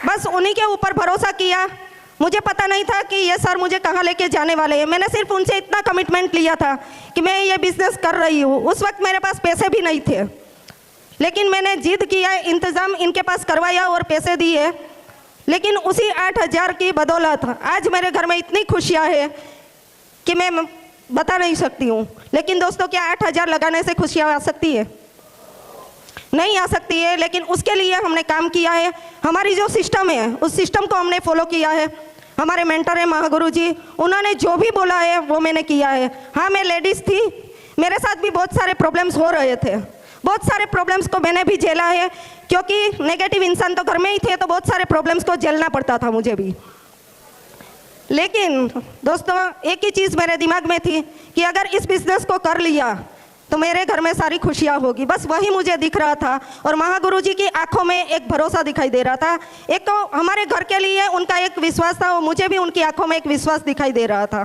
बस उन्हीं के ऊपर भरोसा किया। मुझे पता नहीं था कि ये सर मुझे कहाँ लेके जाने वाले हैं। मैंने सिर्फ उनसे इतना कमिटमेंट लिया था कि मैं ये बिज़नेस कर रही हूँ। उस वक्त मेरे पास पैसे भी नहीं थे, लेकिन मैंने जिद किया, इंतज़ाम इनके पास करवाया और पैसे दिए। लेकिन उसी 8,000 की बदौलत आज मेरे घर में इतनी खुशियाँ हैं कि मैं बता नहीं सकती हूँ। लेकिन दोस्तों, क्या 8,000 लगाने से खुशियाँ आ सकती है? नहीं आ सकती है। लेकिन उसके लिए हमने काम किया है। हमारी जो सिस्टम है उस सिस्टम को हमने फॉलो किया है। हमारे मेंटर है महागुरु जी, उन्होंने जो भी बोला है वो मैंने किया है। हाँ, मैं लेडीज़ थी, मेरे साथ भी बहुत सारे प्रॉब्लम्स हो रहे थे। बहुत सारे प्रॉब्लम्स को मैंने भी झेला है, क्योंकि नेगेटिव इंसान तो घर में ही थे, तो बहुत सारे प्रॉब्लम्स को झेलना पड़ता था मुझे भी। लेकिन दोस्तों, एक ही चीज़ मेरे दिमाग में थी कि अगर इस बिज़नेस को कर लिया तो मेरे घर में सारी खुशियाँ होगी। बस वही मुझे दिख रहा था और महागुरु जी की आंखों में एक भरोसा दिखाई दे रहा था। एक तो हमारे घर के लिए उनका एक विश्वास था और मुझे भी उनकी आंखों में एक विश्वास दिखाई दे रहा था।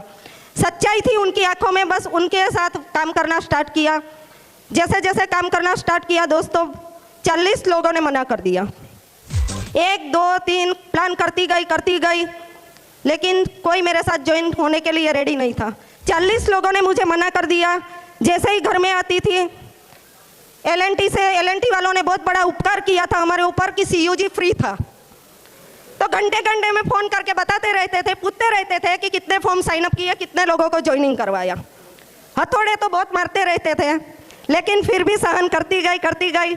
सच्चाई थी उनकी आंखों में। बस उनके साथ काम करना स्टार्ट किया। जैसे जैसे काम करना स्टार्ट किया दोस्तों, 40 लोगों ने मना कर दिया। 1 2 3 प्लान करती गई, लेकिन कोई मेरे साथ ज्वाइन होने के लिए रेडी नहीं था। 40 लोगों ने मुझे मना कर दिया। जैसे ही घर में आती थी LNT वालों ने बहुत बड़ा उपकार किया था हमारे ऊपर कि CUG फ्री था। तो घंटे घंटे में फ़ोन करके बताते रहते थे, पूछते रहते थे कि कितने फॉर्म साइन अप किए, कितने लोगों को ज्वाइनिंग करवाया। हथौड़े तो बहुत मारते रहते थे, लेकिन फिर भी सहन करती गई।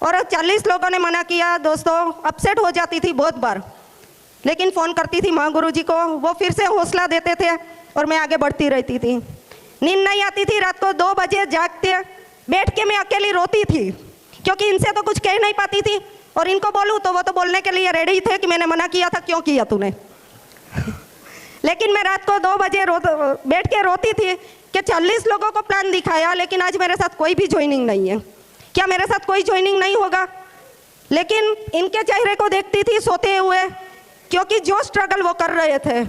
और 40 लोगों ने मना किया दोस्तों। अपसेट हो जाती थी बहुत बार, लेकिन फ़ोन करती थी महागुरु जी को, वो फिर से हौसला देते थे और मैं आगे बढ़ती रहती थी। नींद नहीं आती थी, रात को 2 बजे जागते बैठ के मैं अकेली रोती थी, क्योंकि इनसे तो कुछ कह नहीं पाती थी। और इनको बोलूँ तो वो तो बोलने के लिए रेडी थे कि मैंने मना किया था, क्यों किया तूने। लेकिन मैं रात को 2 बजे बैठ के रोती थी कि 40 लोगों को प्लान दिखाया, लेकिन आज मेरे साथ कोई भी ज्वाइनिंग नहीं है। क्या मेरे साथ कोई ज्वाइनिंग नहीं होगा? लेकिन इनके चेहरे को देखती थी सोते हुए, क्योंकि जो स्ट्रगल वो कर रहे थे,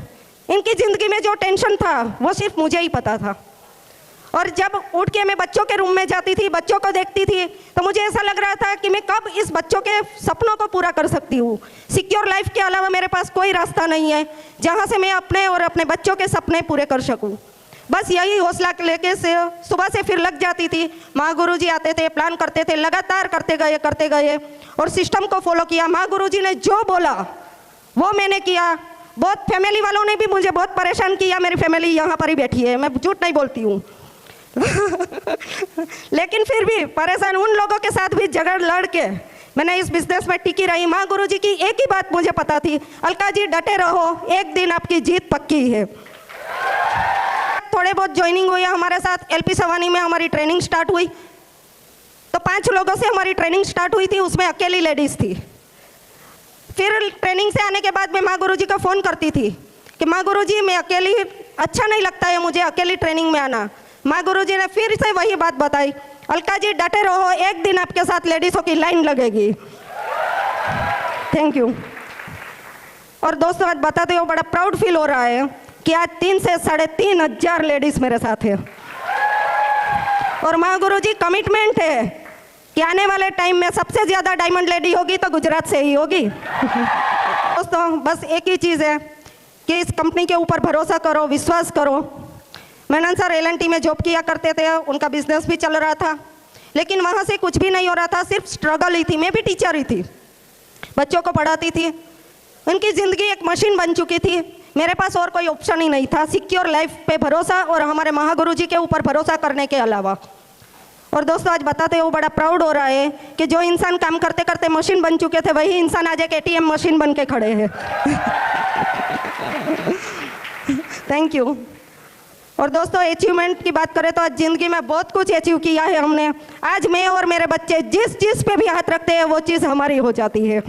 इनकी ज़िंदगी में जो टेंशन था वो सिर्फ मुझे ही पता था। और जब उठ के मैं बच्चों के रूम में जाती थी, बच्चों को देखती थी, तो मुझे ऐसा लग रहा था कि मैं कब इस बच्चों के सपनों को पूरा कर सकती हूँ। सिक्योर लाइफ के अलावा मेरे पास कोई रास्ता नहीं है जहाँ से मैं अपने और अपने बच्चों के सपने पूरे कर सकूँ। बस यही हौसला लेके से सुबह से फिर लग जाती थी। महागुरु जी आते थे, प्लान करते थे, लगातार करते गए और सिस्टम को फॉलो किया। महागुरु जी ने जो बोला वो मैंने किया। बहुत फैमिली वालों ने भी मुझे बहुत परेशान किया। मेरी फैमिली यहाँ पर ही बैठी है, मैं झूठ नहीं बोलती हूँ। लेकिन फिर भी परेशान उन लोगों के साथ भी झगड़ लड़ के मैंने इस बिजनेस में टिकी रही। माँ गुरु जी की एक ही बात मुझे पता थी, अलका जी डटे रहो, एक दिन आपकी जीत पक्की है। थोड़े बहुत ज्वाइनिंग हुई हमारे साथ। LP सवानी में हमारी ट्रेनिंग स्टार्ट हुई, तो 5 लोगों से हमारी ट्रेनिंग स्टार्ट हुई थी, उसमें अकेली लेडीज़ थी। फिर ट्रेनिंग से आने के बाद मैं माँ गुरु जी को फ़ोन करती थी कि माँ गुरु जी मैं अकेली, अच्छा नहीं लगता है मुझे अकेली ट्रेनिंग में आना। माँ गुरु जी ने फिर से वही बात बताई, अलका जी डटे रहो, एक दिन आपके साथ लेडीज़ों की लाइन लगेगी। Thank you. और दोस्तों आज बताते हो बड़ा प्राउड फील हो रहा है कि आज 3 से 3,500 लेडीज़ मेरे साथ है। और माँ गुरु जी कमिटमेंट है कि आने वाले टाइम में सबसे ज़्यादा डायमंड लेडी होगी तो गुजरात से ही होगी। दोस्तों बस एक ही चीज़ है कि इस कंपनी के ऊपर भरोसा करो, विश्वास करो। मेनन सर LNT में जॉब किया करते थे, उनका बिजनेस भी चल रहा था, लेकिन वहाँ से कुछ भी नहीं हो रहा था, सिर्फ स्ट्रगल ही थी। मैं भी टीचर ही थी, बच्चों को पढ़ाती थी। उनकी ज़िंदगी एक मशीन बन चुकी थी, मेरे पास और कोई ऑप्शन ही नहीं था सिक्योर लाइफ पे भरोसा और हमारे महागुरु जी के ऊपर भरोसा करने के अलावा। और दोस्तों आज बताते हो बड़ा प्राउड हो रहा है कि जो इंसान काम करते करते मशीन बन चुके थे, वही इंसान आज एक ATM मशीन बन के खड़े हैं। Thank you. और दोस्तों अचीवमेंट की बात करें तो आज ज़िंदगी में बहुत कुछ अचीव किया है हमने। आज मैं और मेरे बच्चे जिस चीज़ पे भी हाथ रखते हैं वो चीज़ हमारी हो जाती है।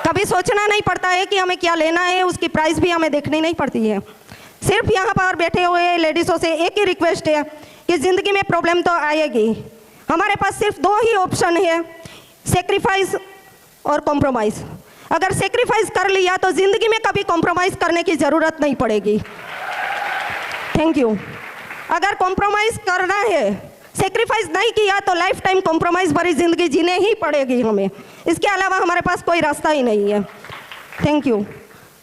कभी सोचना नहीं पड़ता है कि हमें क्या लेना है, उसकी प्राइस भी हमें देखनी नहीं पड़ती है। सिर्फ यहाँ पर बैठे हुए लेडीज़ों से एक ही रिक्वेस्ट है कि ज़िंदगी में प्रॉब्लम तो आएगी, हमारे पास सिर्फ 2 ही ऑप्शन है, सेक्रीफाइस और कॉम्प्रोमाइज़। अगर सेक्रीफाइस कर लिया तो ज़िंदगी में कभी कॉम्प्रोमाइज़ करने की ज़रूरत नहीं पड़ेगी। Thank you. अगर कॉम्प्रोमाइज़ करना है, सेक्रीफाइस नहीं किया तो लाइफ टाइम कॉम्प्रोमाइज़ भरी ज़िंदगी जीने ही पड़ेगी हमें, इसके अलावा हमारे पास कोई रास्ता ही नहीं है। Thank you.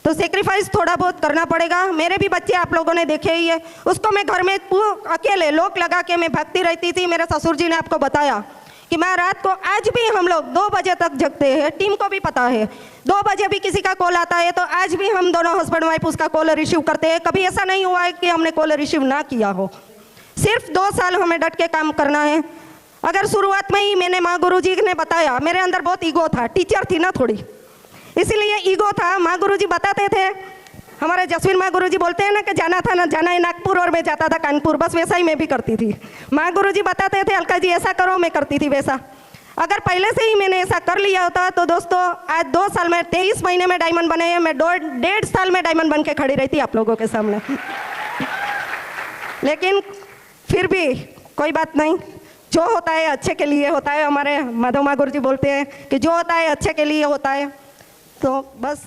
तो सेक्रीफाइस थोड़ा बहुत करना पड़ेगा। मेरे भी बच्चे आप लोगों ने देखे ही है, उसको मैं घर में अकेले लॉक लगा के मैं भागती रहती थी। मेरे ससुर जी ने आपको बताया कि मैं रात को, आज भी हम लोग 2 बजे तक जगते हैं, टीम को भी पता है। 2 बजे भी किसी का कॉल आता है तो आज भी हम दोनों हस्बैंड वाइफ उसका कॉल रिसीव करते हैं। कभी ऐसा नहीं हुआ है कि हमने कॉल रिसीव ना किया हो। सिर्फ 2 साल हमें डट के काम करना है। अगर शुरुआत में ही मैंने माँ गुरुजी ने बताया, मेरे अंदर बहुत ईगो था, टीचर थी ना थोड़ी, इसीलिए ईगो था। माँ गुरुजी बताते थे, हमारे जसवीन माँ गुरुजी बोलते हैं ना कि जाना था ना, जाना है नागपुर और मैं जाता था कानपुर, बस वैसा ही मैं भी करती थी। माँ गुरुजी बताते थे अलका जी ऐसा करो, मैं करती थी वैसा। अगर पहले से ही मैंने ऐसा कर लिया होता तो दोस्तों आज 2 साल में 23 महीने में डायमंड बने हैं, मैं 1.5 साल में डायमंड बन के खड़ी रहती आप लोगों के सामने। लेकिन फिर भी कोई बात नहीं, जो होता है अच्छे के लिए होता है। हमारे माधव माँ गुरुजी बोलते हैं कि जो होता है अच्छे के लिए होता है। तो बस